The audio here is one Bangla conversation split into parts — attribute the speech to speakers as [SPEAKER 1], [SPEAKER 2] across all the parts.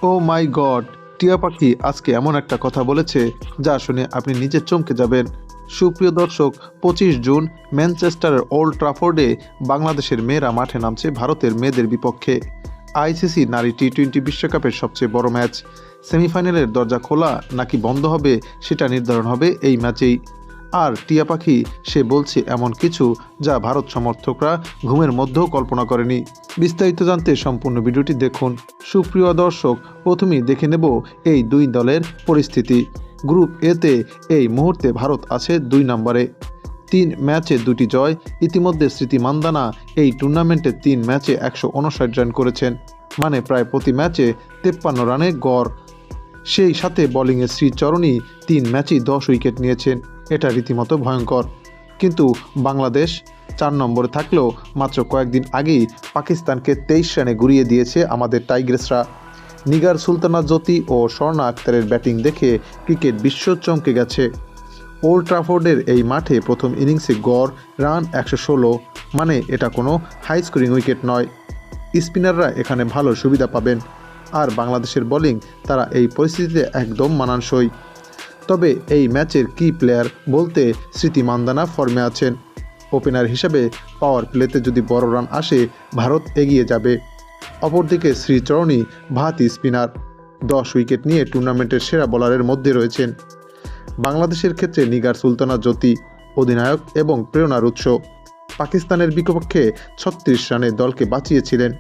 [SPEAKER 1] ও মাই গড, টিয়া পাখি আজকে এমন একটা কথা বলেছে যা শুনে আপনি নিজে চমকে যাবেন। সুপ্রিয় দর্শক, 25 জুন ম্যানচেস্টারের ওল্ড ট্রাফোর্ডে বাংলাদেশের মেয়েরা মাঠে নামছে ভারতের মেয়েদের বিপক্ষে। আইসিসি নারী টি-20 বিশ্বকাপের সবচেয়ে বড় ম্যাচ। সেমিফাইনালের দরজা খোলা নাকি বন্ধ হবে সেটা নির্ধারণ হবে এই ম্যাচেই। আর টিয়া পাখি সে বলছে এমন কিছু যা ভারত সমর্থকরা ঘুমের মধ্যেও কল্পনা করেনি। বিস্তারিত জানতে সম্পূর্ণ ভিডিওটি দেখুন। সুপ্রিয় দর্শক, প্রথমেই দেখে নেব এই দুই দলের পরিস্থিতি। গ্রুপ এতে এই মুহূর্তে ভারত আছে 2 নম্বরে, 3 ম্যাচে 2টি জয়। ইতিমধ্যে স্মৃতি মান্দানা এই টুর্নামেন্টে 3 ম্যাচে 159 রান করেছেন, মানে প্রায় প্রতি ম্যাচে 53 রানে গড়। সেই সাথে বোলিংয়ে শ্রীচরণী 3 ম্যাচেই 10 উইকেট নিয়েছেন, এটা রীতিমতো ভয়ঙ্কর। কিন্তু বাংলাদেশ 4 নম্বরে থাকলেও মাত্র কয়েকদিন আগেই পাকিস্তানকে 23 রানে গুড়িয়ে দিয়েছে আমাদের টাইগ্রেসরা। নিগার সুলতানা জ্যোতি ও স্বর্ণা আক্তারের ব্যাটিং দেখে ক্রিকেট বিশ্ব চমকে গেছে। ওল্ড ট্রাফোর্ডের এই মাঠে প্রথম ইনিংসে গড় রান 116, মানে এটা কোনো হাই স্কোরিং উইকেট নয়। স্পিনাররা এখানে ভালো সুবিধা পাবেন, আর বাংলাদেশের বোলিং তারা এই পরিস্থিতিতে একদম মানানসই। তবে এই ম্যাচের কি প্লেয়ার বলতে স্মৃতি মান্দানা ফর্মে আছেন। ওপেনার হিসেবে পাওয়ার প্লেতে যদি বড় রান আসে ভারত এগিয়ে যাবে। অপরদিকে শ্রীচরণী ভাতি স্পিনার, 10 উইকেট নিয়ে টুর্নামেন্টের সেরা বোলারের মধ্যে রয়েছেন। বাংলাদেশের ক্ষেত্রে নিগার সুলতানা জ্যোতি অধিনায়ক এবং প্রেরণার উৎস। পাকিস্তানের বিপক্ষে 36 রানে দলকে বাঁচিয়েছিলেন।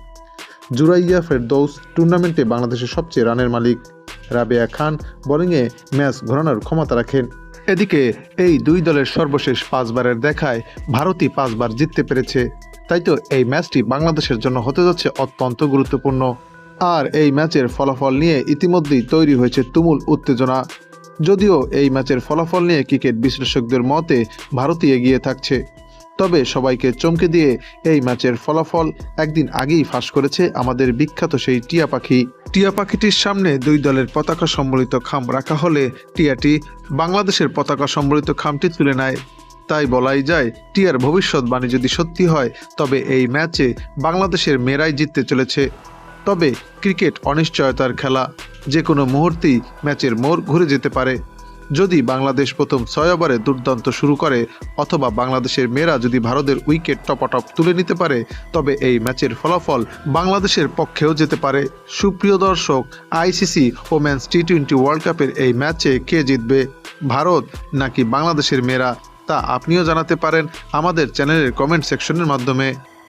[SPEAKER 1] জুরাইয়া ফেরদৌস টুর্নামেন্টে বাংলাদেশের সবচেয়ে রানের মালিক। রাবেয়া খান বোলিংয়ে ম্যাচ ঘোরানোর ক্ষমতা রাখেন। এদিকে এই দুই দলের সর্বশেষ 5 বারের দেখায় ভারতই 5 বার জিততে পেরেছে। তাই তো এই ম্যাচটি বাংলাদেশের জন্য হতে যাচ্ছে অত্যন্ত গুরুত্বপূর্ণ। আর এই ম্যাচের ফলাফল নিয়ে ইতিমধ্যেই তৈরি হয়েছে তুমুল উত্তেজনা। যদিও এই ম্যাচের ফলাফল নিয়ে ক্রিকেট বিশ্লেষকদের মতে ভারতই এগিয়ে থাকছে, তবে সবাইকে চমকে দিয়ে এই ম্যাচের ফলাফল একদিন আগেই ফাঁস করেছে আমাদের বিখ্যাত সেই টিয়া পাখি। টিয়া পাখিটির সামনে দুই দলের পতাকা সম্বলিত খাম রাখা হলে টিয়াটি বাংলাদেশের পতাকা সম্বলিত খামটি তুলে নেয়। তাই বলাই যায়, টিয়ার ভবিষ্যৎবাণী যদি সত্যি হয় তবে এই ম্যাচে বাংলাদেশের মেয়েরাই জিততে চলেছে। তবে ক্রিকেট অনিশ্চয়তার খেলা, যে কোনো মুহূর্তেই ম্যাচের মোড় ঘুরে যেতে পারে। যদি বাংলাদেশ প্রথম 6 ওভারে দুর্দান্ত শুরু করে অথবা বাংলাদেশের মেয়েরা যদি ভারতের উইকেট টপাটপ তুলে নিতে পারে তবে এই ম্যাচের ফলাফল বাংলাদেশের পক্ষেও যেতে পারে। সুপ্রিয় দর্শক, আইসিসি ওমেন্স টি-20 ওয়ার্ল্ড কাপের এই ম্যাচে কে জিতবে, ভারত নাকি বাংলাদেশের মেয়েরা, তা আপনিও জানাতে পারেন আমাদের চ্যানেলের কমেন্ট সেকশনের মাধ্যমে।